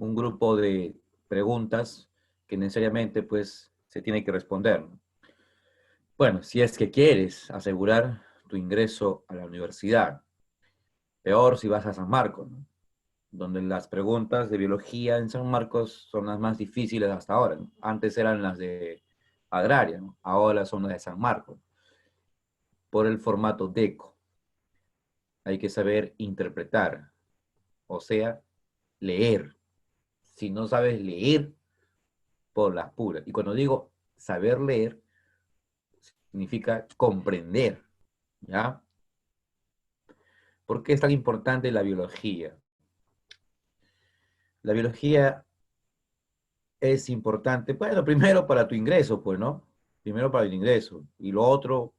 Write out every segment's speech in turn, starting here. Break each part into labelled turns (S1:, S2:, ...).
S1: un grupo de preguntas que necesariamente pues se tiene que responder, ¿no? Bueno, si es que quieres asegurar tu ingreso a la universidad, peor si vas a San Marcos, ¿no? Donde las preguntas de biología en San Marcos son las más difíciles hasta ahora, ¿no? Antes eran las de agraria, ¿no? Ahora son las de San Marcos, por el formato DECO. Hay que saber interpretar, o sea, leer. Si no sabes leer, por las puras. Y cuando digo saber leer, significa comprender, ¿ya? ¿Por qué es tan importante la biología? La biología es importante, bueno, primero para tu ingreso, pues, ¿no? Primero para el ingreso. Y lo otro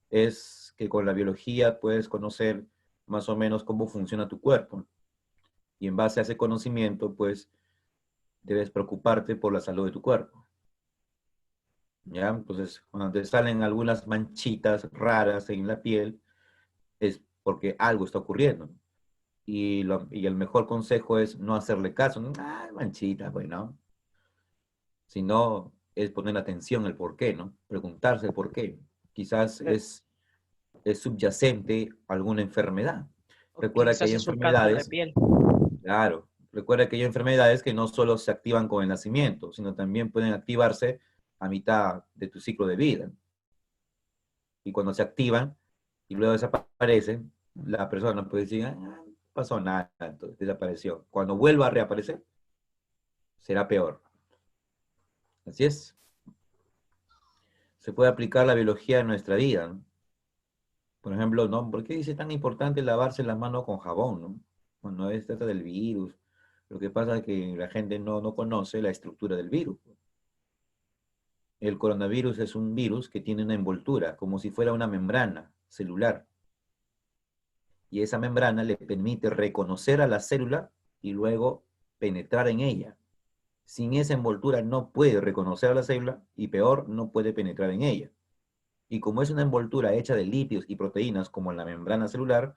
S1: es que con la biología puedes conocer más o menos cómo funciona tu cuerpo. Y en base a ese conocimiento, pues, debes preocuparte por la salud de tu cuerpo. ¿Ya? Entonces, cuando te salen algunas manchitas raras en la piel, es porque algo está ocurriendo. Y el mejor consejo es no hacerle caso. Ah, manchita, pues, ¿no? Sino es poner atención al por qué, ¿no? Preguntarse el por qué. Quizás es subyacente a alguna enfermedad.
S2: O
S1: Recuerda que
S2: quizás
S1: hay
S2: es un cáncer de
S1: enfermedades,
S2: piel.
S1: claro, recuerda que hay enfermedades que no solo se activan con el nacimiento, sino también pueden activarse a mitad de tu ciclo de vida. Y cuando se activan y luego desaparecen, la persona puede decir, ah, no pasó nada, entonces desapareció. Cuando vuelva a reaparecer, será peor. Así es. Se puede aplicar la biología en nuestra vida, ¿no? Por ejemplo, ¿no? ¿Por qué dice tan importante lavarse las manos con jabón, ¿no? Cuando se trata del virus. Lo que pasa es que la gente no conoce la estructura del virus. El coronavirus es un virus que tiene una envoltura, como si fuera una membrana celular. Y esa membrana le permite reconocer a la célula y luego penetrar en ella. Sin esa envoltura no puede reconocer a la célula y peor, no puede penetrar en ella. Y como es una envoltura hecha de lípidos y proteínas como en la membrana celular,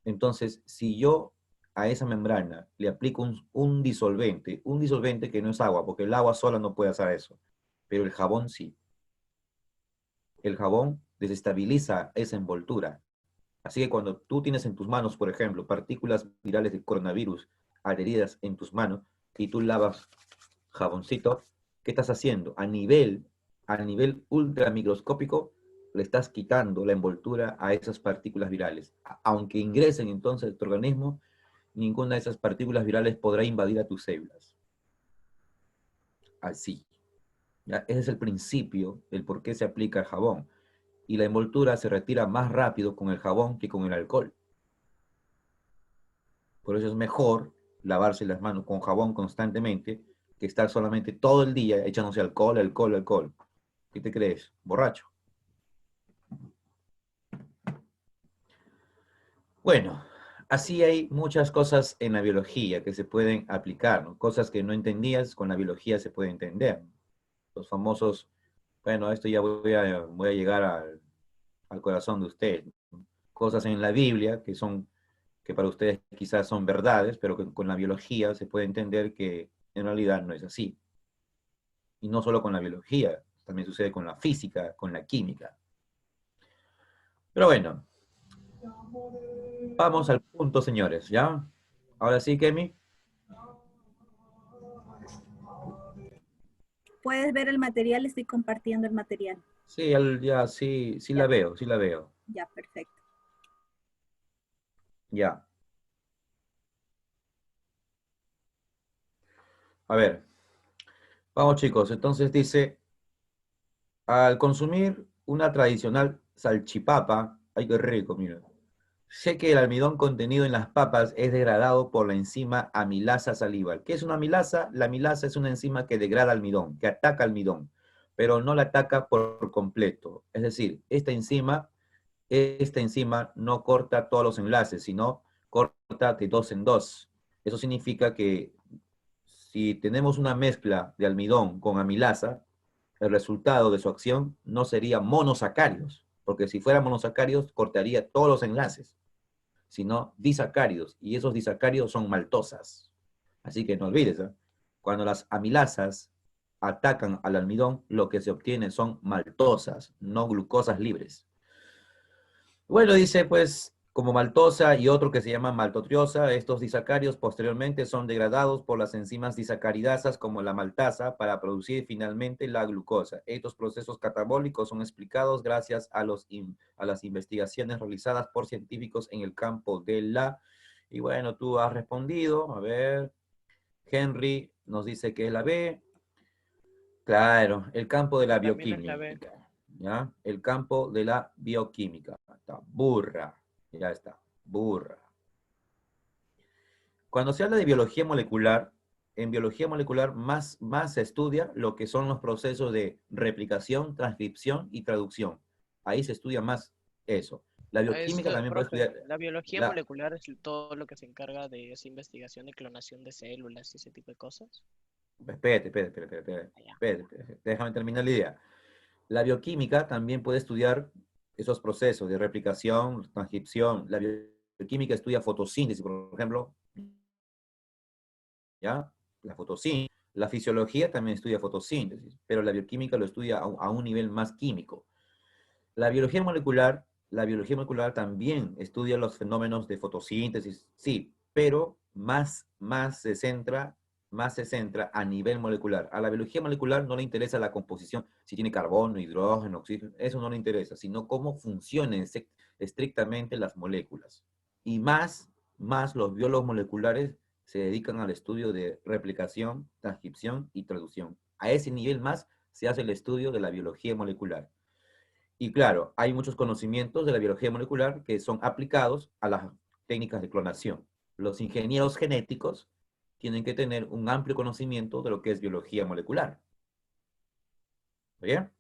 S1: entonces si yo a esa membrana le aplico un disolvente que no es agua, porque el agua sola no puede hacer eso, pero el jabón sí. El jabón desestabiliza esa envoltura. Así que cuando tú tienes en tus manos, por ejemplo, partículas virales de coronavirus adheridas en tus manos y tú lavas jaboncito, ¿qué estás haciendo? A nivel ultramicroscópico, le estás quitando la envoltura a esas partículas virales. Aunque ingresen entonces a tu organismo, ninguna de esas partículas virales podrá invadir a tus células. Así. ¿Ya? Ese es el principio del por qué se aplica el jabón. Y la envoltura se retira más rápido con el jabón que con el alcohol. Por eso es mejor lavarse las manos con jabón constantemente que estar solamente todo el día echándose alcohol, alcohol, alcohol. ¿Qué te crees? ¿Borracho? Bueno, así hay muchas cosas en la biología que se pueden aplicar, ¿no? Cosas que no entendías, con la biología se puede entender. Los famosos, bueno, esto ya voy a llegar al corazón de usted, ¿no? Cosas en la Biblia que para ustedes quizás son verdades, pero que con la biología se puede entender que en realidad no es así. Y no solo con la biología, también sucede con la física, con la química. Pero bueno, vamos al punto, señores, ¿ya? Ahora sí, Kemi.
S3: Puedes ver el material, estoy compartiendo el material.
S1: Sí, ya, sí, sí la
S3: Ya,
S1: veo, sí la veo.
S3: ya, perfecto.
S1: Ya. A ver, vamos chicos. Entonces dice, al consumir una tradicional salchipapa, ay qué rico, mira. Sé que el almidón contenido en las papas es degradado por la enzima amilasa salival. ¿Qué es una amilasa? La amilasa es una enzima que degrada almidón, que ataca almidón, pero no la ataca por completo. Es decir, esta enzima no corta todos los enlaces, sino corta de dos en dos. Eso significa que si tenemos una mezcla de almidón con amilasa, el resultado de su acción no sería monosacáridos, porque si fuera monosacáridos cortaría todos los enlaces, sino disacáridos, y esos disacáridos son maltosas. Así que no olvides, ¿eh? Cuando las amilasas atacan al almidón, lo que se obtiene son maltosas, no glucosas libres. Bueno, dice pues, como maltosa y otro que se llama maltotriosa, estos disacáridos posteriormente son degradados por las enzimas disacaridasas como la maltasa para producir finalmente la glucosa. Estos procesos catabólicos son explicados gracias a las investigaciones realizadas por científicos en el campo de la... Y bueno, tú has respondido, a ver, Henry nos dice que es la B. Claro, el campo de la
S2: También es la B.
S1: bioquímica, ¿ya? El campo de la bioquímica. Está burra, ya está, burra. Cuando se habla de biología molecular, en biología molecular más se estudia lo que son los procesos de replicación, transcripción y traducción. Ahí se estudia más eso. La bioquímica también puede
S2: Profe,
S1: estudiar
S2: la biología
S1: la...
S2: molecular es todo lo que se encarga de esa investigación de clonación de células y ese tipo de cosas.
S1: Espérate, déjame terminar la idea. La bioquímica también puede estudiar esos procesos de replicación, transcripción. La bioquímica estudia fotosíntesis, por ejemplo, ¿ya? La fotosíntesis. La fisiología también estudia fotosíntesis, pero la bioquímica lo estudia a un nivel más químico. La biología molecular también estudia los fenómenos de fotosíntesis, sí, pero más se centra a nivel molecular. A la biología molecular no le interesa la composición, si tiene carbono, hidrógeno, oxígeno, eso no le interesa, sino cómo funcionan estrictamente las moléculas. Y más los biólogos moleculares se dedican al estudio de replicación, transcripción y traducción. A ese nivel más se hace el estudio de la biología molecular. Y claro, hay muchos conocimientos de la biología molecular que son aplicados a las técnicas de clonación. Los ingenieros genéticos tienen que tener un amplio conocimiento de lo que es biología molecular. ¿Bien?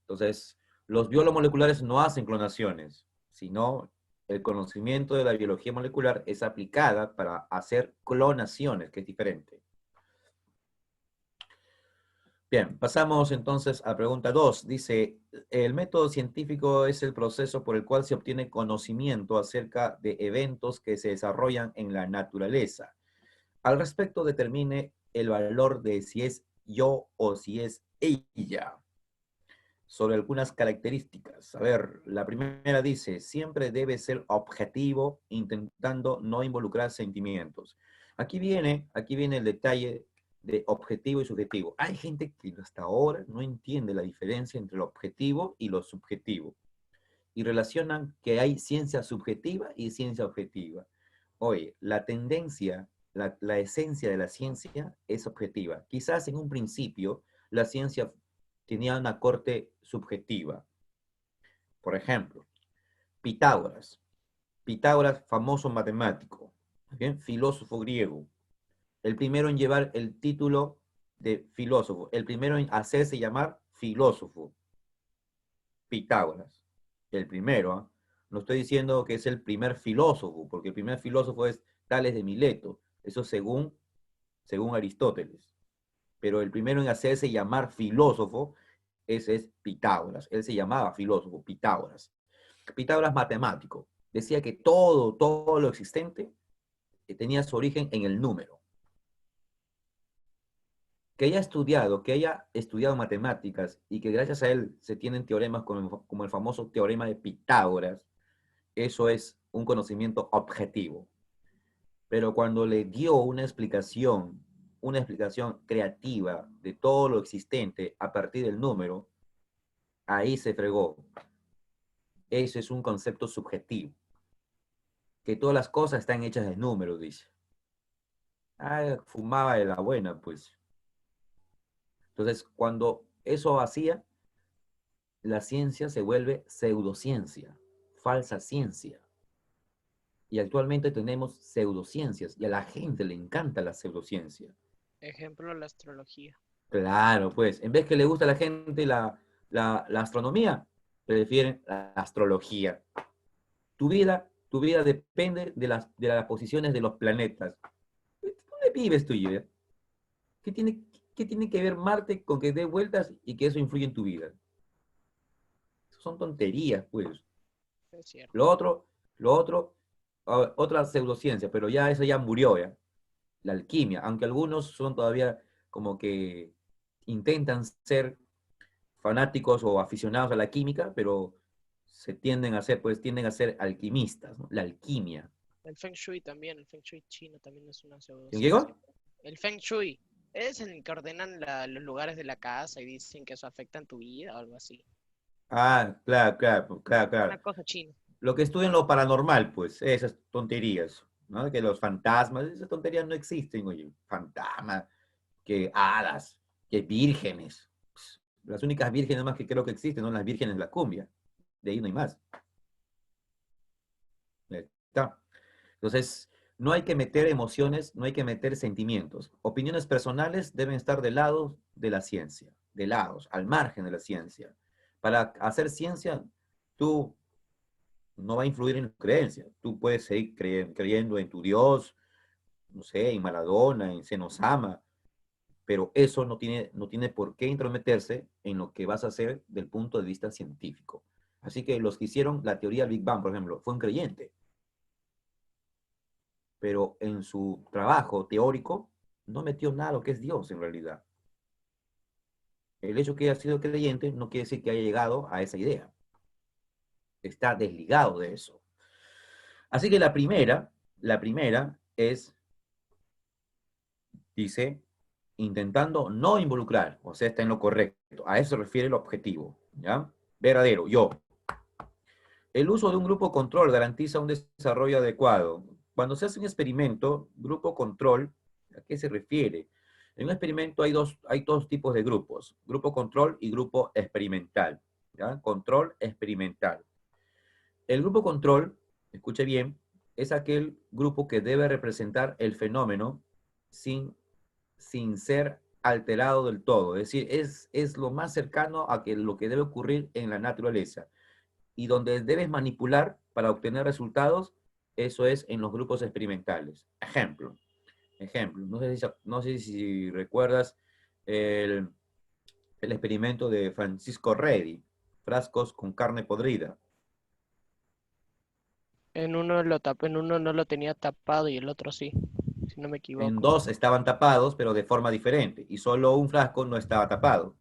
S1: Entonces, los biomoleculares no hacen clonaciones, sino el conocimiento de la biología molecular es aplicada para hacer clonaciones, que es diferente. Bien, pasamos entonces a la pregunta 2. Dice, el método científico es el proceso por el cual se obtiene conocimiento acerca de eventos que se desarrollan en la naturaleza. Al respecto, determine el valor de si es yo o si es ella. Sobre algunas características. A ver, la primera dice, siempre debe ser objetivo, intentando no involucrar sentimientos. Aquí viene el detalle de objetivo y subjetivo. Hay gente que hasta ahora no entiende la diferencia entre lo objetivo y lo subjetivo. Y relacionan que hay ciencia subjetiva y ciencia objetiva. Oye, la tendencia, la esencia de la ciencia es objetiva. Quizás en un principio la ciencia tenía una corte subjetiva. Por ejemplo, Pitágoras. Pitágoras, famoso matemático, ¿bien? Filósofo griego. El primero en llevar el título de filósofo. El primero en hacerse llamar filósofo. Pitágoras. El primero, ¿eh? No estoy diciendo que es el primer filósofo, porque el primer filósofo es Tales de Mileto. Eso según Aristóteles. Pero el primero en hacerse llamar filósofo, ese es Pitágoras. Él se llamaba filósofo, Pitágoras. Pitágoras matemático. Decía que todo lo existente tenía su origen en el número. Que haya estudiado matemáticas y que gracias a él se tienen teoremas como el famoso teorema de Pitágoras, eso es un conocimiento objetivo. Pero cuando le dio una explicación creativa de todo lo existente a partir del número, ahí se fregó. Eso es un concepto subjetivo. Que todas las cosas están hechas de números, dice. Ah, fumaba de la buena, pues. Entonces, cuando eso hacía, la ciencia se vuelve pseudociencia, falsa ciencia. Y actualmente tenemos pseudociencias y a la gente le encanta la pseudociencia.
S2: Ejemplo, la astrología.
S1: Claro, pues, en vez que le gusta a la gente la astronomía, prefieren la astrología. Tu vida depende de las posiciones de los planetas. ¿Dónde vives tú, Julia? ¿Qué tiene, ¿Qué tiene que ver Marte con que dé vueltas y que eso influye en tu vida? Son tonterías, pues.
S2: Es cierto.
S1: Lo otro, otra pseudociencia, pero ya eso ya murió, ya. la alquimia, aunque algunos son todavía como que intentan ser fanáticos o aficionados a la química, pero tienden a ser alquimistas, ¿no? La alquimia.
S2: El Feng Shui también, el Feng Shui chino también es una
S1: ¿En Diego?
S2: pseudociencia. El Feng Shui es el que ordenan los lugares de la casa y dicen que eso afecta en tu vida o algo así.
S1: Ah, claro, claro, claro,
S2: Una
S1: claro.
S2: cosa china.
S1: Lo que estudian lo paranormal, pues, esas tonterías, ¿no? Que los fantasmas, esas tonterías no existen, oye. Fantasmas, que hadas, que vírgenes. Las únicas vírgenes más que creo que existen son las vírgenes de la cumbia. De ahí no hay más. Ahí está. Entonces, no hay que meter emociones, no hay que meter sentimientos. Opiniones personales deben estar del lado de la ciencia, de lados, al margen de la ciencia. Para hacer ciencia, tú no va a influir en tu creencia. Tú puedes seguir creyendo en tu Dios, no sé, en Maradona, en Senosama, pero eso no tiene por qué intrometerse en lo que vas a hacer del punto de vista científico. Así que los que hicieron la teoría del Big Bang, por ejemplo, fue un creyente, pero en su trabajo teórico no metió nada lo que es Dios en realidad. El hecho que haya sido creyente no quiere decir que haya llegado a esa idea. Está desligado de eso. Así que la primera es, dice, intentando no involucrar, o sea, está en lo correcto. A eso se refiere el objetivo, ¿ya? Verdadero, yo. El uso de un grupo control garantiza un desarrollo adecuado. Cuando se hace un experimento, grupo control, ¿a qué se refiere? En un experimento hay dos tipos de grupos, grupo control y grupo experimental, ¿ya? Control experimental. El grupo control, escuche bien, es aquel grupo que debe representar el fenómeno sin ser alterado del todo. Es decir, es lo más cercano a lo que debe ocurrir en la naturaleza. Y donde debes manipular para obtener resultados, eso es en los grupos experimentales. Ejemplo, no sé si recuerdas el, el experimento de Francisco Redi, frascos con carne podrida.
S2: En uno no lo tenía tapado y el otro sí, si no me
S1: En
S2: equivoco.
S1: dos estaban tapados, pero de forma diferente, y solo un frasco no estaba tapado.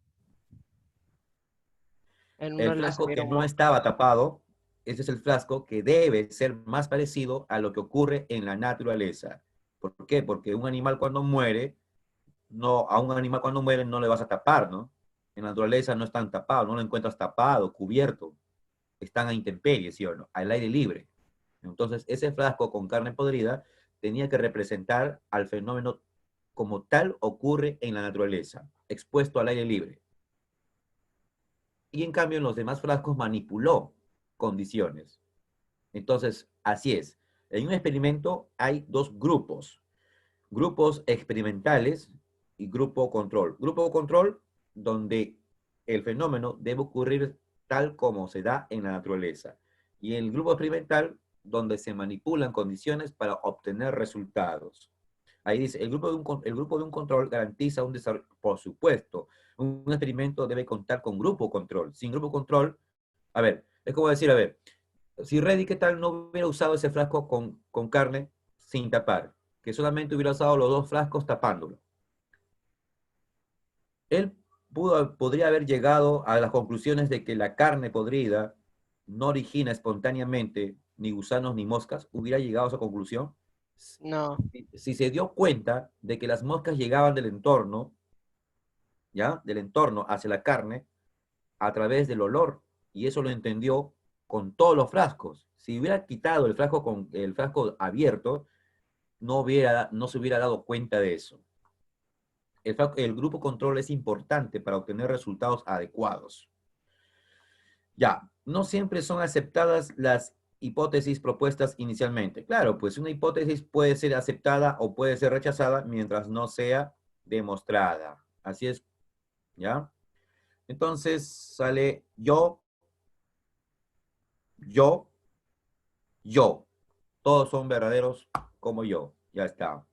S2: En
S1: El
S2: uno le
S1: frasco que
S2: salieron
S1: no
S2: moscas.
S1: estaba tapado, ese es el frasco que debe ser más parecido a lo que ocurre en la naturaleza. ¿Por qué? Porque un animal cuando muere, a un animal cuando muere no le vas a tapar, ¿no? En la naturaleza no están tapados, no lo encuentras tapado, cubierto. Están a intemperie, ¿sí o no? Al aire libre. Entonces, ese frasco con carne podrida tenía que representar al fenómeno como tal ocurre en la naturaleza, expuesto al aire libre. Y en cambio, en los demás frascos manipuló condiciones. Entonces, así es. En un experimento hay dos grupos. Grupos experimentales y grupo control. Grupo control, donde el fenómeno debe ocurrir tal como se da en la naturaleza. Y el grupo experimental, donde se manipulan condiciones para obtener resultados. Ahí dice, el grupo de un control garantiza un desarrollo, por supuesto, un experimento debe contar con grupo control. Sin grupo control, a ver, es como decir, a ver, si Reddy, ¿qué tal no hubiera usado ese frasco con carne sin tapar? Que solamente hubiera usado los dos frascos tapándolo. Él podría haber llegado a las conclusiones de que la carne podrida no origina espontáneamente ni gusanos ni moscas. ¿Hubiera llegado a esa conclusión?
S2: No,
S1: Si se dio cuenta de que las moscas llegaban del entorno, ¿ya? Del entorno hacia la carne a través del olor, y eso lo entendió con todos los frascos. Si hubiera quitado el frasco abierto, no se hubiera dado cuenta de eso. El grupo control es importante para obtener resultados adecuados. Ya, no siempre son aceptadas las hipótesis propuestas inicialmente. Claro, pues una hipótesis puede ser aceptada o puede ser rechazada mientras no sea demostrada. Así es, ¿ya? Entonces sale yo, yo. Todos son verdaderos como yo. Ya está.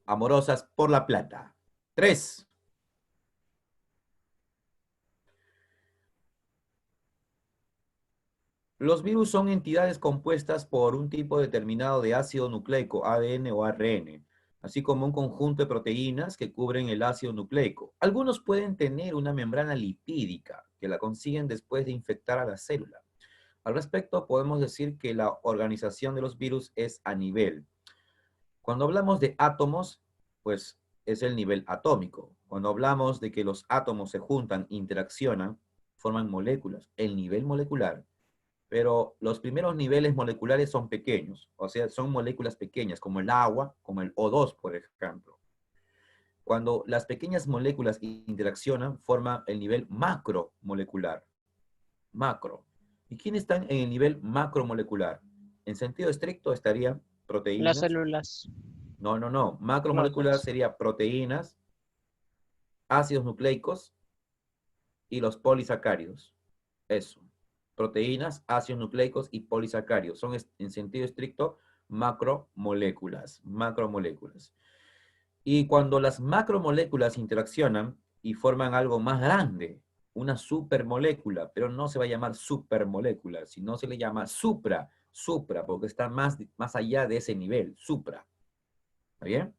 S1: Amorosas por la plata. 3. Los virus son entidades compuestas por un tipo determinado de ácido nucleico, ADN o ARN, así como un conjunto de proteínas que cubren el ácido nucleico. Algunos pueden tener una membrana lipídica, que la consiguen después de infectar a la célula. Al respecto, podemos decir que la organización de los virus es a nivel. Cuando hablamos de átomos, pues es el nivel atómico. Cuando hablamos de que los átomos se juntan, interaccionan, forman moléculas, el nivel molecular. Pero los primeros niveles moleculares son pequeños, o sea, son moléculas pequeñas, como el agua, como el O2, por ejemplo. Cuando las pequeñas moléculas interaccionan, forman el nivel macromolecular. Macro. ¿Y quiénes están en el nivel macromolecular? En sentido estricto estarían
S2: Las
S1: proteínas.
S2: células.
S1: No.
S2: Los
S1: Macromolecular
S2: dos.
S1: sería proteínas, ácidos nucleicos y los polisacáridos. Eso. Proteínas, ácidos nucleicos y polisacáridos. Son en sentido estricto macromoléculas. Macromoléculas. Y cuando las macromoléculas interaccionan y forman algo más grande, una supermolécula, pero no se va a llamar supermolécula, sino se le llama supra, porque está más allá de ese nivel, supra. ¿Está bien?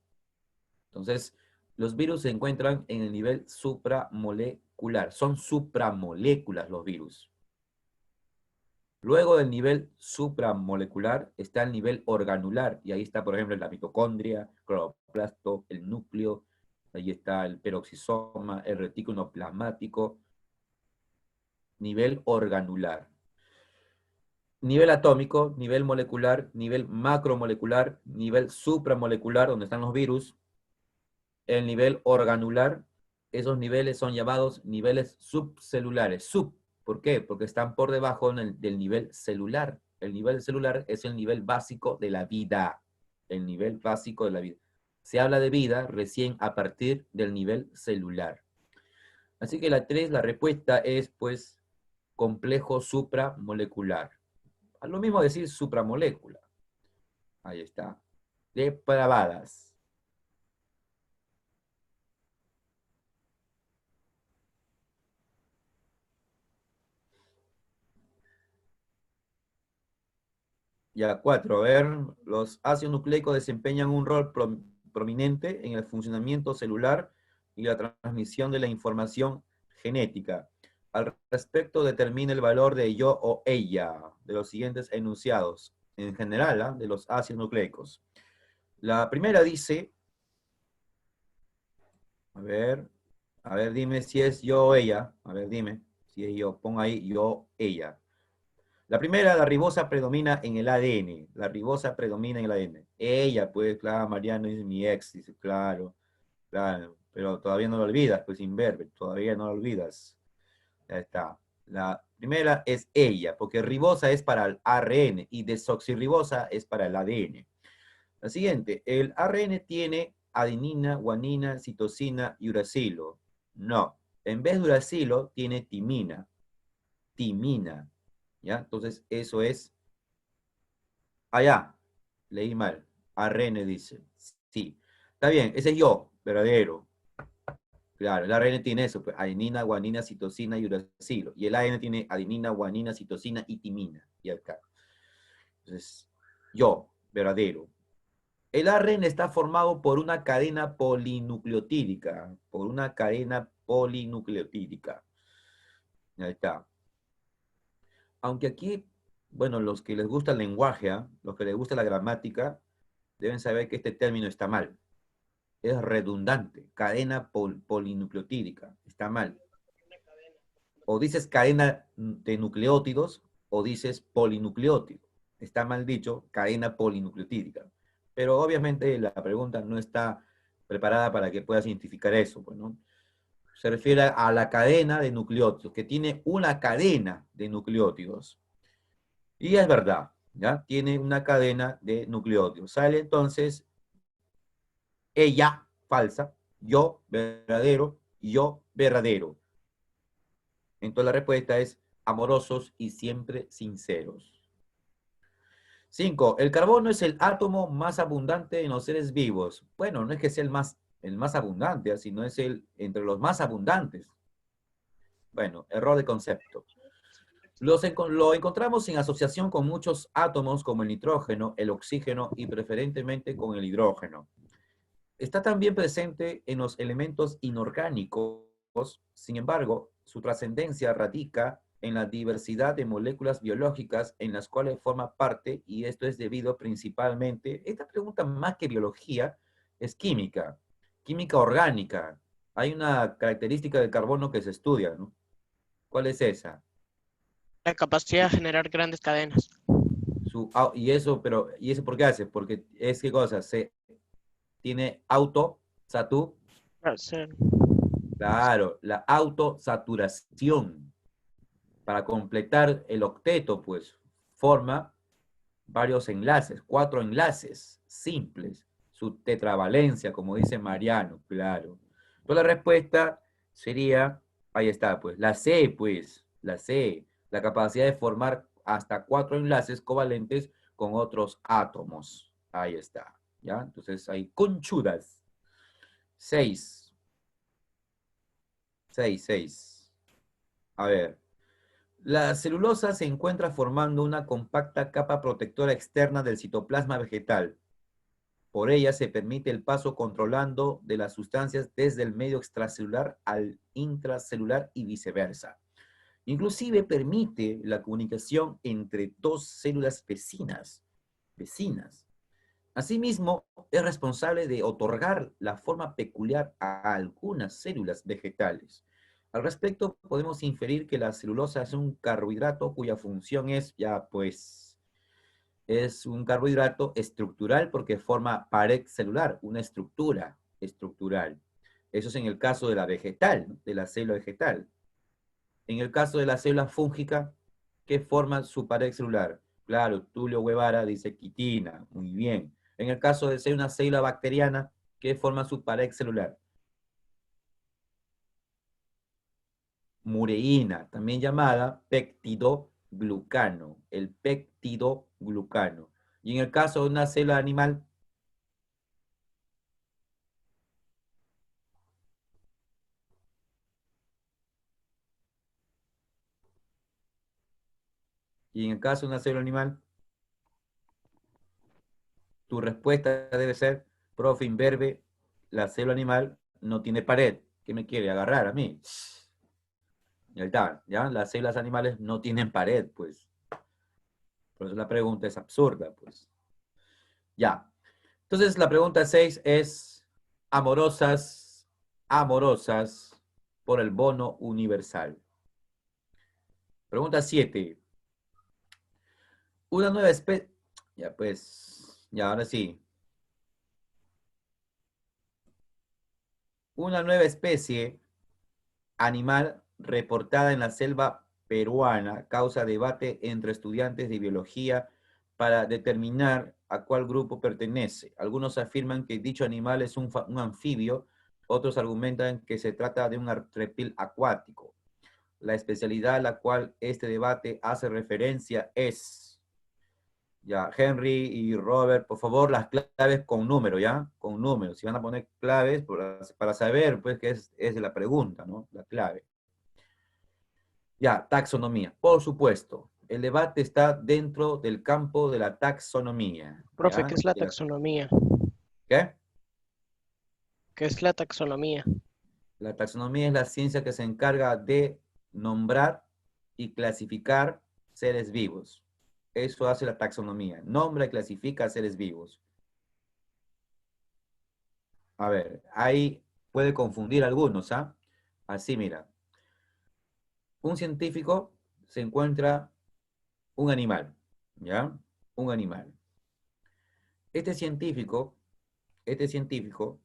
S1: Entonces, los virus se encuentran en el nivel supramolecular. Son supramoléculas los virus. Luego del nivel supramolecular está el nivel organular, y ahí está, por ejemplo, la mitocondria, cloroplasto, el núcleo, ahí está el peroxisoma, el retículo plasmático, nivel organular. Nivel atómico, nivel molecular, nivel macromolecular, nivel supramolecular, donde están los virus, el nivel organular, esos niveles son llamados niveles subcelulares. ¿Por qué? Porque están por debajo del nivel celular. El nivel celular es el nivel básico de la vida. El nivel básico de la vida. Se habla de vida recién a partir del nivel celular. Así que la respuesta es, pues, complejo supramolecular. A lo mismo decir supramolécula. Ahí está. Depravadas. Ya, 4. A ver, los ácidos nucleicos desempeñan un rol prominente en el funcionamiento celular y la transmisión de la información genética. Al respecto, determina el valor de yo o ella de los siguientes enunciados, en general, de los ácidos nucleicos. La primera dice, a ver, dime si es yo o ella. A ver, dime si es yo. Pon ahí yo, ella. La primera, la ribosa predomina en el ADN. La ribosa predomina en el ADN. Ella, pues, claro, Mariano es mi ex, dice, claro, pero todavía no lo olvidas, pues, Inverbe, todavía no lo olvidas. Ya está. La primera es ella, porque ribosa es para el ARN y desoxirribosa es para el ADN. La siguiente, el ARN tiene adenina, guanina, citosina y uracilo. No, en vez de uracilo tiene timina. Timina. ¿Ya? Entonces, eso es... Allá, leí mal. ARN dice. Sí. Está bien, ese es yo, verdadero. Claro, el ARN tiene eso, pues, adenina, guanina, citosina y uracilo. Y el ADN tiene adenina, guanina, citosina y timina. Y acá. Entonces, yo, verdadero. El ARN está formado por una cadena polinucleotídica. Por una cadena polinucleotídica. Ahí está. Aunque aquí, bueno, los que les gusta el lenguaje, los que les gusta la gramática, deben saber que este término está mal. Es redundante. Cadena polinucleotídica. Está mal. O dices cadena de nucleótidos o dices polinucleótido. Está mal dicho, cadena polinucleotídica. Pero obviamente la pregunta no está preparada para que puedas identificar eso, pues, ¿no? Se refiere a la cadena de nucleótidos, que tiene una cadena de nucleótidos. Y es verdad, ¿ya? Tiene una cadena de nucleótidos. Sale entonces ella, falsa, yo, verdadero, yo, verdadero. Entonces la respuesta es amorosos y siempre sinceros. 5. El carbono es el átomo más abundante en los seres vivos. Bueno, no es que sea el más abundante, sino es entre los más abundantes. Bueno, error de concepto. Lo encontramos en asociación con muchos átomos como el nitrógeno, el oxígeno y preferentemente con el hidrógeno. Está también presente en los elementos inorgánicos, sin embargo, su trascendencia radica en la diversidad de moléculas biológicas en las cuales forma parte, y esto es debido principalmente, esta pregunta más que biología, es química, química orgánica. Hay una característica del carbono que se estudia, ¿no? ¿Cuál es esa?
S2: La capacidad de generar grandes cadenas.
S1: ¿Y eso por qué hace? Porque es qué cosa, se tiene autosaturación.
S2: Claro, sí.
S1: Claro, la autosaturación. Para completar el octeto, pues, forma varios enlaces, 4 enlaces simples. Su tetravalencia, como dice Mariano, claro. Entonces la respuesta sería, ahí está, pues, la C, pues, la C, la capacidad de formar hasta 4 enlaces covalentes con otros átomos. Ahí está, ¿ya? Entonces hay conchudas. 6, 6, 6. A ver. La celulosa se encuentra formando una compacta capa protectora externa del citoplasma vegetal. Por ella se permite el paso controlando de las sustancias desde el medio extracelular al intracelular y viceversa. Inclusive permite la comunicación entre dos células vecinas. Asimismo, es responsable de otorgar la forma peculiar a algunas células vegetales. Al respecto, podemos inferir que la celulosa es un carbohidrato cuya función es, ya pues, es un carbohidrato estructural porque forma pared celular, una estructura estructural. Eso es en el caso de la vegetal, ¿no? De la célula vegetal. En el caso de la célula fúngica, ¿qué forma su pared celular? Claro, Tulio Guevara dice quitina, muy bien. En el caso de ser una célula bacteriana, ¿qué forma su pared celular? Mureína, también llamada peptidoglucano, el peptidoglucano. Y en el caso de una célula animal, y en el caso de una célula animal, tu respuesta debe ser, profe imberbe, la célula animal no tiene pared. ¿Qué me quiere agarrar a mí? Ya está, ¿ya? Las células animales no tienen pared, pues. Por eso la pregunta es absurda, pues. Ya. Entonces la pregunta 6 es amorosas, amorosas por el bono universal. Pregunta 7. Una nueva especie... Ya pues, ya ahora sí. Una nueva especie animal reportada en la selva peruana causa debate entre estudiantes de biología para determinar a cuál grupo pertenece. Algunos afirman que dicho animal es un anfibio, otros argumentan que se trata de un reptil acuático. La especialidad a la cual este debate hace referencia es, ya, Henry y Robert, por favor, las claves con número, ¿ya? Con números. Si van a poner claves para saber, pues, qué es la pregunta, ¿no? La clave. Ya, taxonomía. Por supuesto, el debate está dentro del campo de la taxonomía.
S2: Profe, ¿qué
S1: ¿Ya?
S2: es la
S1: Ya.
S2: taxonomía?
S1: ¿Qué?
S2: ¿Qué es la taxonomía?
S1: La taxonomía es la ciencia que se encarga de nombrar y clasificar seres vivos. Eso hace la taxonomía. Nombra y clasifica seres vivos. A ver, ahí puede confundir a algunos, ¿ah? Así, mira. Un científico se encuentra un animal, ¿ya? Un animal. Este científico, este científico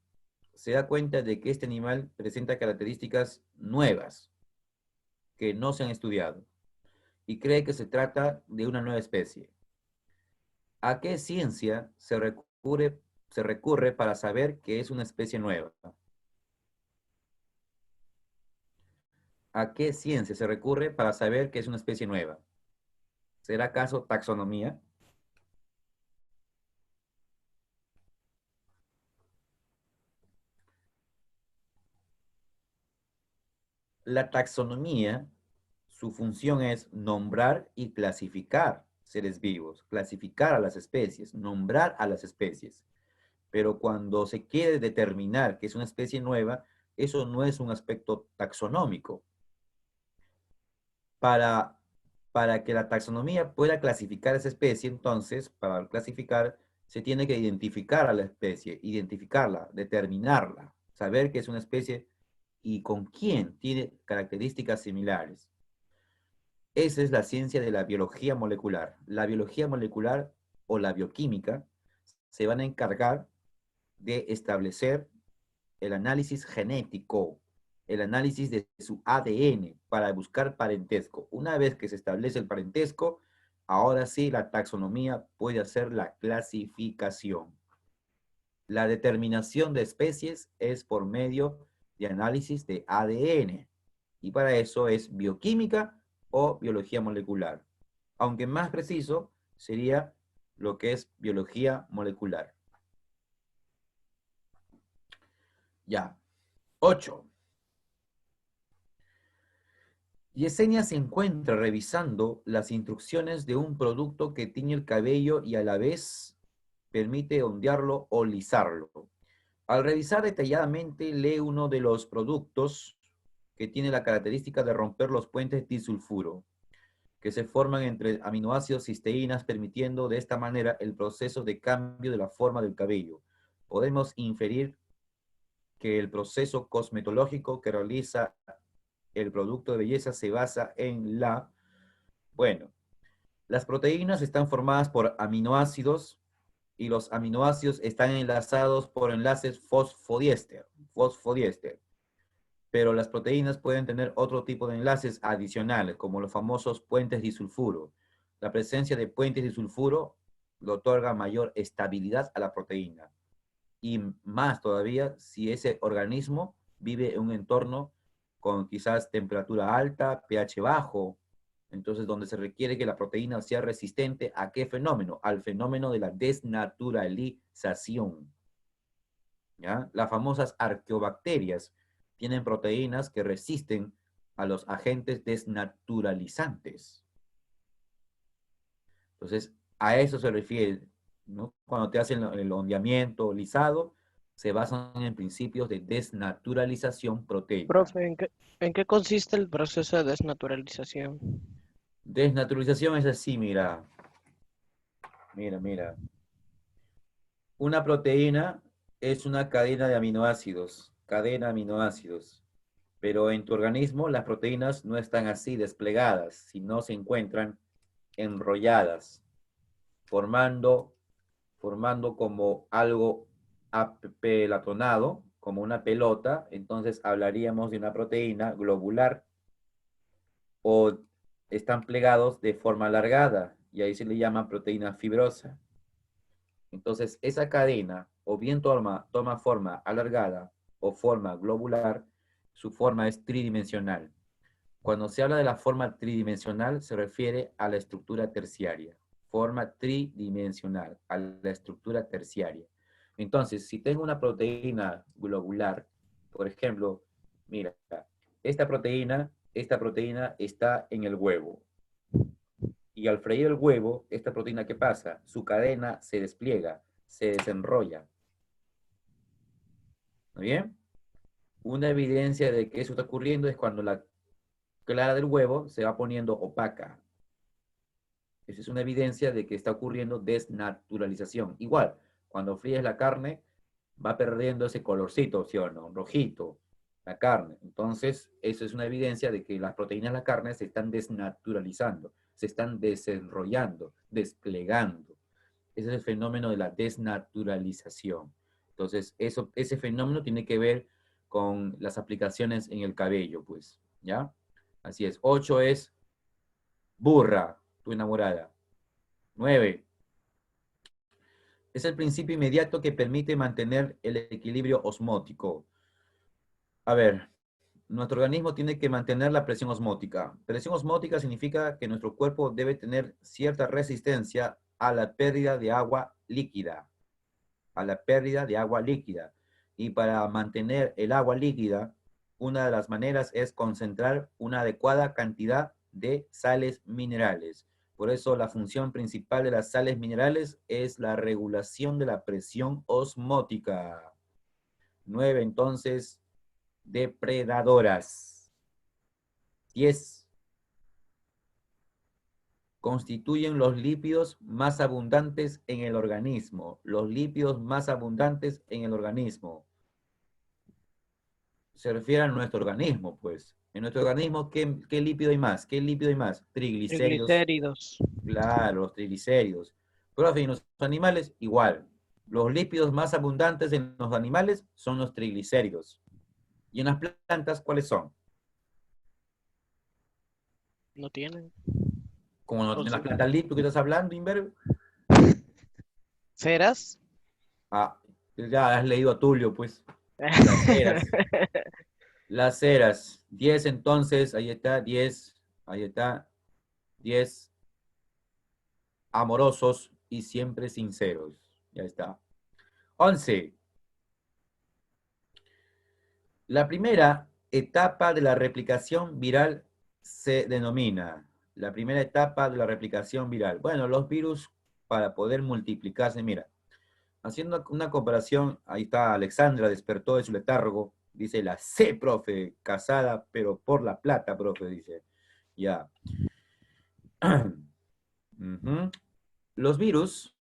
S1: se da cuenta de que este animal presenta características nuevas que no se han estudiado y cree que se trata de una nueva especie. ¿A qué ciencia se recurre para saber que es una especie nueva? ¿A qué ciencia se recurre para saber que es una especie nueva? ¿Será acaso taxonomía? La taxonomía su función es nombrar y clasificar seres vivos, clasificar a las especies, nombrar a las especies. Pero cuando se quiere determinar que es una especie nueva, eso no es un aspecto taxonómico. Para, para que la taxonomía pueda clasificar esa especie, entonces, para clasificar, se tiene que identificar a la especie, identificarla, determinarla, saber que es una especie y con quién tiene características similares. Esa es la ciencia de la biología molecular. La biología molecular o la bioquímica se van a encargar de establecer el análisis genético, el análisis de su ADN para buscar parentesco. Una vez que se establece el parentesco, ahora sí la taxonomía puede hacer la clasificación. La determinación de especies es por medio de análisis de ADN y para eso es bioquímica o biología molecular. Aunque más preciso sería lo que es biología molecular. Ya. 8. Yesenia se encuentra revisando las instrucciones de un producto que tiñe el cabello y a la vez permite ondearlo o lisarlo. Al revisar detalladamente, lee uno de los productos que tiene la característica de romper los puentes disulfuro, que se forman entre aminoácidos cisteínas, permitiendo de esta manera el proceso de cambio de la forma del cabello. Podemos inferir que el proceso cosmetológico que realiza el producto de belleza se basa en bueno, las proteínas están formadas por aminoácidos y los aminoácidos están enlazados por enlaces fosfodiéster. Pero las proteínas pueden tener otro tipo de enlaces adicionales, como los famosos puentes disulfuro. La presencia de puentes disulfuro le otorga mayor estabilidad a la proteína. Y más todavía si ese organismo vive en un entorno con quizás temperatura alta, pH bajo, entonces donde se requiere que la proteína sea resistente ¿a qué fenómeno? Al fenómeno de la desnaturalización. ¿Ya? Las famosas arqueobacterias tienen proteínas que resisten a los agentes desnaturalizantes. Entonces, a eso se refiere, ¿no? Cuando te hacen el ondeamiento, lisado, se basan en principios de desnaturalización proteica.
S2: Profe, ¿en qué consiste el proceso de desnaturalización?
S1: Desnaturalización es así, mira. Mira. Una proteína es una cadena de aminoácidos, pero en tu organismo las proteínas no están así desplegadas, sino se encuentran enrolladas, formando como algo apelotonado, como una pelota. Entonces hablaríamos de una proteína globular, o están plegados de forma alargada, y ahí se le llama proteína fibrosa. Entonces, esa cadena o bien toma forma alargada o forma globular, su forma es tridimensional. Cuando se habla de la forma tridimensional, se refiere a la estructura terciaria. Forma tridimensional, a la estructura terciaria. Entonces, si tengo una proteína globular, por ejemplo, mira, esta proteína está en el huevo. Y al freír el huevo, esta proteína, ¿qué pasa? Su cadena se despliega, se desenrolla. ¿Muy bien? Una evidencia de que eso está ocurriendo es cuando la clara del huevo se va poniendo opaca. Esa es una evidencia de que está ocurriendo desnaturalización. Igual, cuando fríes la carne, va perdiendo ese colorcito, ¿sí o no? Rojito, la carne. Entonces, eso es una evidencia de que las proteínas de la carne se están desnaturalizando, se están desenrollando, desplegando. Ese es el fenómeno de la desnaturalización. Entonces, ese fenómeno tiene que ver con las aplicaciones en el cabello, pues, ¿ya? Así es. 8 es burra, tu enamorada. 9. Es el principio inmediato que permite mantener el equilibrio osmótico. A ver, nuestro organismo tiene que mantener la presión osmótica. Presión osmótica significa que nuestro cuerpo debe tener cierta resistencia a la pérdida de agua líquida. Y para mantener el agua líquida, una de las maneras es concentrar una adecuada cantidad de sales minerales. Por eso la función principal de las sales minerales es la regulación de la presión osmótica. 9, entonces, depredadoras. 10. Constituyen los lípidos más abundantes en el organismo. Los lípidos más abundantes en el organismo. Se refiere a nuestro organismo, pues. En nuestro organismo, ¿qué lípido hay más? ¿Qué lípido hay más? Triglicéridos.
S2: Triglicéridos.
S1: Claro, los triglicéridos. Pero en los animales, igual. Los lípidos más abundantes en los animales son los triglicéridos. ¿Y en las plantas cuáles son?
S2: No tienen.
S1: Como no
S2: O
S1: tienen las
S2: sea,
S1: plantas lípido que estás hablando, Inver.
S2: ¿ceras?
S1: Ah, ya has leído a Tulio, pues. Las ceras. Las ceras. 10 entonces, ahí está, 10. Ahí está. 10 amorosos y siempre sinceros. Ya está. 11. La primera etapa de la replicación viral se denomina. La primera etapa de la replicación viral. Bueno, los virus para poder multiplicarse, mira, haciendo una comparación, ahí está Alexandra, despertó de su letargo, dice la C, profe, casada, pero por la plata, profe, dice. Ya. Ujú. Los virus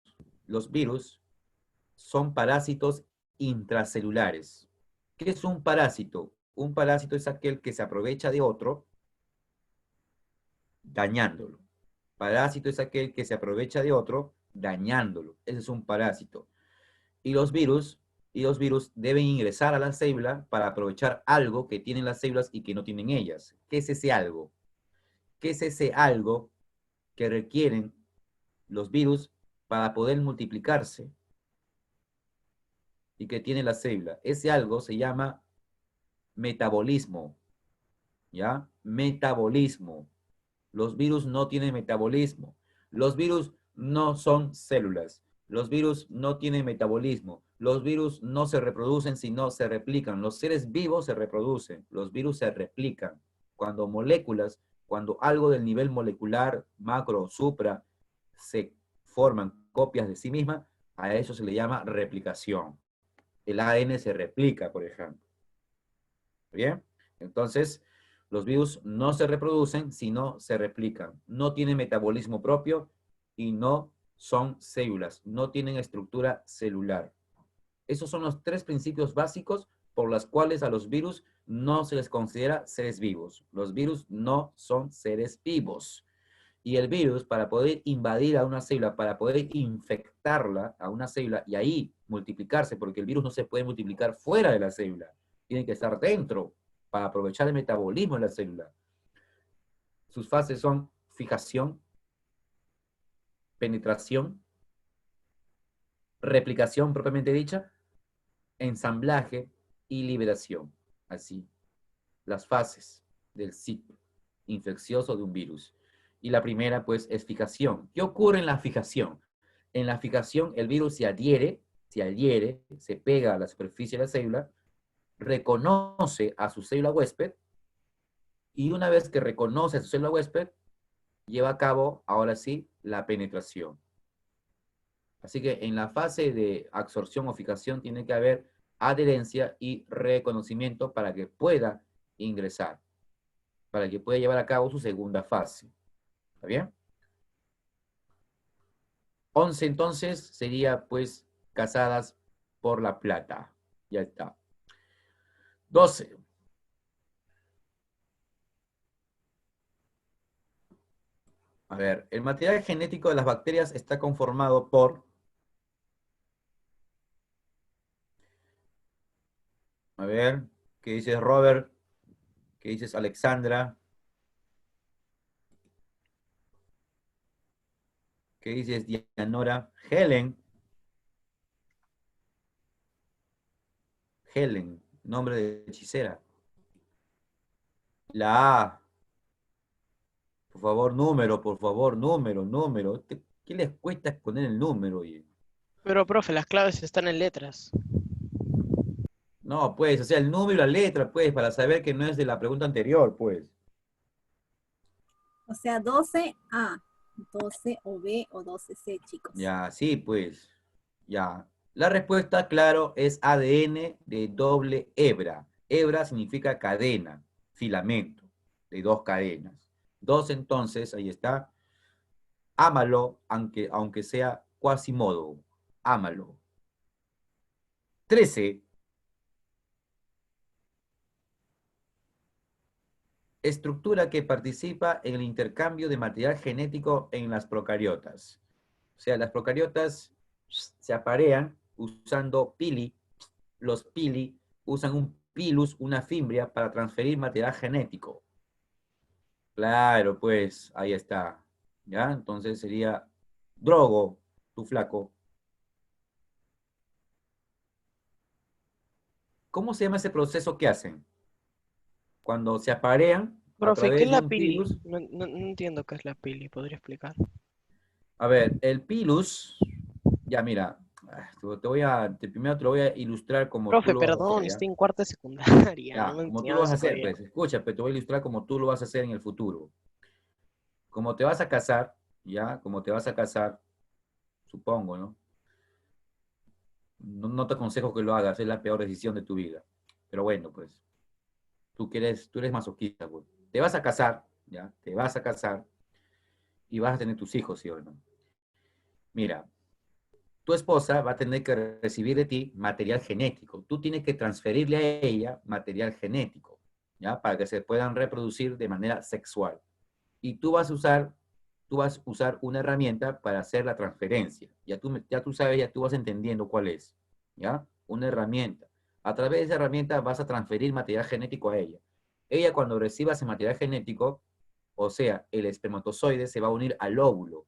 S1: son parásitos intracelulares. ¿Qué es un parásito? Un parásito es aquel que se aprovecha de otro dañándolo. Parásito es aquel que se aprovecha de otro dañándolo. Ese es un parásito. Y los virus, deben ingresar a la célula para aprovechar algo que tienen las células y que no tienen ellas. ¿Qué es ese algo? ¿Qué es ese algo que requieren los virus para poder multiplicarse y que tiene la célula? Ese algo se llama metabolismo, ¿ya? Metabolismo. Los virus no tienen metabolismo. Los virus no son células. Los virus no tienen metabolismo. Los virus no se reproducen, sino se replican. Los seres vivos se reproducen. Los virus se replican. Cuando moléculas, cuando algo del nivel molecular, macro o supra, se forman copias de sí misma, a eso se le llama replicación. El ADN se replica, por ejemplo. ¿Bien? Entonces, los virus no se reproducen, sino se replican. No tienen metabolismo propio y no son células. No tienen estructura celular. Esos son los 3 principios básicos por los cuales a los virus no se les considera seres vivos. Los virus no son seres vivos. Y el virus, para poder invadir a una célula, para poder infectarla a una célula y ahí multiplicarse, porque el virus no se puede multiplicar fuera de la célula, tiene que estar dentro para aprovechar el metabolismo de la célula. Sus fases son fijación, penetración, replicación propiamente dicha, ensamblaje y liberación. Así, las fases del ciclo infeccioso de un virus. Y la primera, pues, es fijación. ¿Qué ocurre en la fijación? En la fijación, el virus se adhiere, se pega a la superficie de la célula, reconoce a su célula huésped, y una vez que reconoce a su célula huésped, lleva a cabo, ahora sí, la penetración. Así que en la fase de absorción o fijación tiene que haber adherencia y reconocimiento para que pueda ingresar, para que pueda llevar a cabo su segunda fase. ¿Está bien? 11 entonces sería pues casadas por la plata. Ya está. 12. A ver, el material genético de las bacterias está conformado por... A ver, ¿qué dices Robert? ¿Qué dices Alexandra? ¿Qué dices Dianora? Helen. Helen, nombre de hechicera. La A. Por favor, número, por favor, número. ¿Qué les cuesta poner el número? Oye?
S2: Pero, profe, las claves están en letras.
S1: No, pues, o sea, el número y la letra, pues, para saber que no es de la pregunta anterior, pues.
S3: O sea, 12A, 12 o B o 12C, chicos.
S1: Ya, sí, pues. Ya. La respuesta, claro, es ADN de doble hebra. Hebra significa cadena, filamento, de dos cadenas. Dos, entonces, ahí está. Ámalo, aunque sea Quasimodo. Ámalo. 13. Estructura que participa en el intercambio de material genético en las procariotas. O sea, las procariotas se aparean usando pili. Los pili usan un pilus, una fimbria, para transferir material genético. Claro, pues, ahí está. ¿Ya? Entonces sería Drogo, tu flaco. ¿Cómo se llama ese proceso que hacen? Cuando se aparean a
S2: Profe, ¿qué es
S1: través de
S2: la
S1: un
S2: pili?
S1: pilus.
S2: No entiendo qué es la pili, ¿podría explicar?
S1: A ver, el pilus, ya mira, primero te lo voy a ilustrar como tú
S2: Profe,
S1: lo vas a
S2: perdón,
S1: hacer, ¿ya?
S2: estoy en cuarta de secundaria, no
S1: Ya,
S2: me
S1: como tú lo
S2: enseñaba
S1: vas a
S2: eso
S1: hacer,
S2: todavía.
S1: pues, escucha, pero te voy a ilustrar como tú lo vas a hacer en el futuro. Como te vas a casar, ¿ya? Como te vas a casar, supongo, ¿no? No te aconsejo que lo hagas, es la peor decisión de tu vida. Pero bueno, pues, tú eres masoquista, pues. Te vas a casar, ¿ya? Te vas a casar y vas a tener tus hijos, ¿sí o no? Mira, tu esposa va a tener que recibir de ti material genético. Tú tienes que transferirle a ella material genético, ¿ya? Para que se puedan reproducir de manera sexual. Y tú vas a usar una herramienta para hacer la transferencia. Ya tú sabes, ya tú vas entendiendo cuál es, ¿ya? Una herramienta. A través de esa herramienta vas a transferir material genético a ella. Ella, cuando reciba ese material genético, o sea, el espermatozoide se va a unir al óvulo.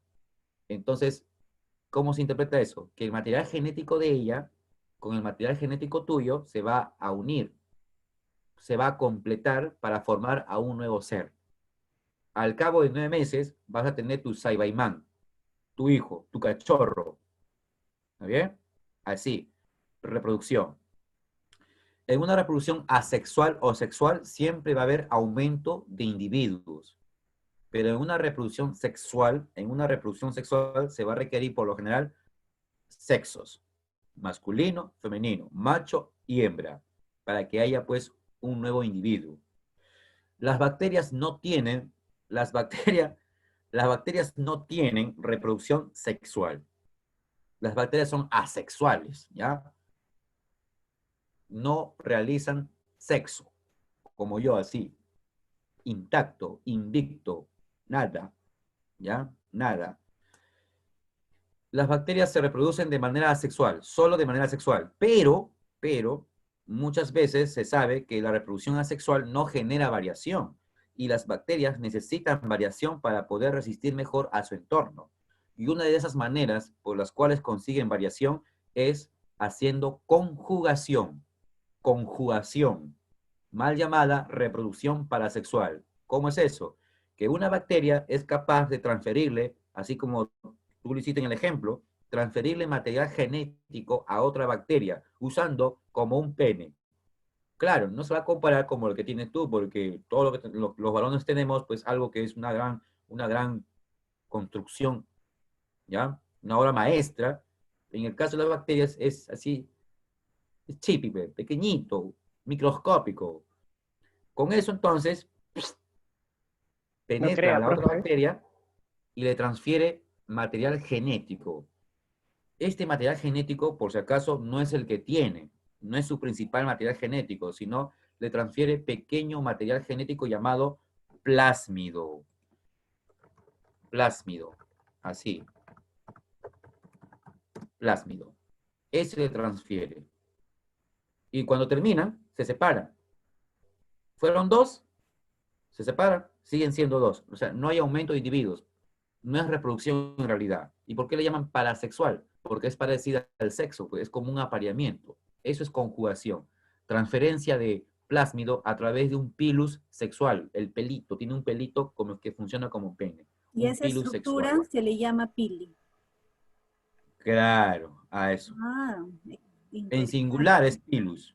S1: Entonces, ¿cómo se interpreta eso? Que el material genético de ella con el material genético tuyo se va a unir, se va a completar para formar a un nuevo ser. Al cabo de 9 meses vas a tener tu Saibaimán, tu hijo, tu cachorro. ¿Está bien? Así, reproducción. En una reproducción asexual o sexual siempre va a haber aumento de individuos. Pero en una reproducción sexual se va a requerir por lo general sexos, masculino, femenino, macho y hembra, para que haya pues un nuevo individuo. Las bacterias no tienen, las bacterias, las bacterias no tienen reproducción sexual. Las bacterias son asexuales, ¿ya? No realizan sexo, como yo así, intacto, invicto, nada, ¿ya? Nada. Las bacterias se reproducen de manera asexual, solo de manera sexual, pero, muchas veces se sabe que la reproducción asexual no genera variación y las bacterias necesitan variación para poder resistir mejor a su entorno. Y una de esas maneras por las cuales consiguen variación es haciendo conjugación, mal llamada reproducción parasexual. ¿Cómo es eso? Que una bacteria es capaz de transferirle, así como tú lo hiciste en el ejemplo, transferirle material genético a otra bacteria, usando como un pene. Claro, no se va a comparar como lo que tienes tú, porque todo lo que los varones tenemos, pues algo que es una gran construcción, ¿ya? Una obra maestra. En el caso de las bacterias es así, es chipipe, pequeñito, microscópico. Con eso entonces
S2: No
S1: penetra a
S2: crea,
S1: la otra
S2: profe.
S1: bacteria y le transfiere material genético. Este material genético, por si acaso, no es el que tiene, no es su principal material genético, sino le transfiere pequeño material genético llamado plásmido. Plásmido, así, plásmido. Ese le transfiere. Y cuando termina, se separa. Fueron dos, se separan, siguen siendo dos. O sea, no hay aumento de individuos. No es reproducción en realidad. ¿Y por qué le llaman parasexual? Porque es parecida al sexo, pues es como un apareamiento. Eso es conjugación. Transferencia de plásmido a través de un pilus sexual. El pelito, tiene un pelito como que funciona como pene.
S3: Y
S1: Un
S3: esa
S1: pilus
S3: estructura
S1: sexual.
S3: se le llama pili.
S1: Claro, a eso.
S3: Ah,
S1: En singular
S3: interesante.
S1: es pilus,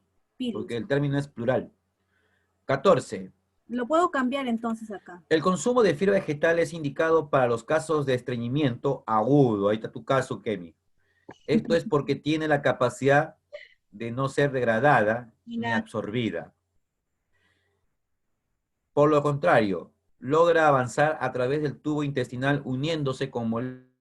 S1: porque
S3: Pilus.
S1: el término es plural. 14.
S3: Lo puedo cambiar entonces acá.
S1: El consumo de fibra vegetal es indicado para los casos de estreñimiento agudo. Ahí está tu caso, Kemi. Esto es porque tiene la capacidad de no ser degradada ni absorbida. Por lo contrario, logra avanzar a través del tubo intestinal uniéndose con moléculas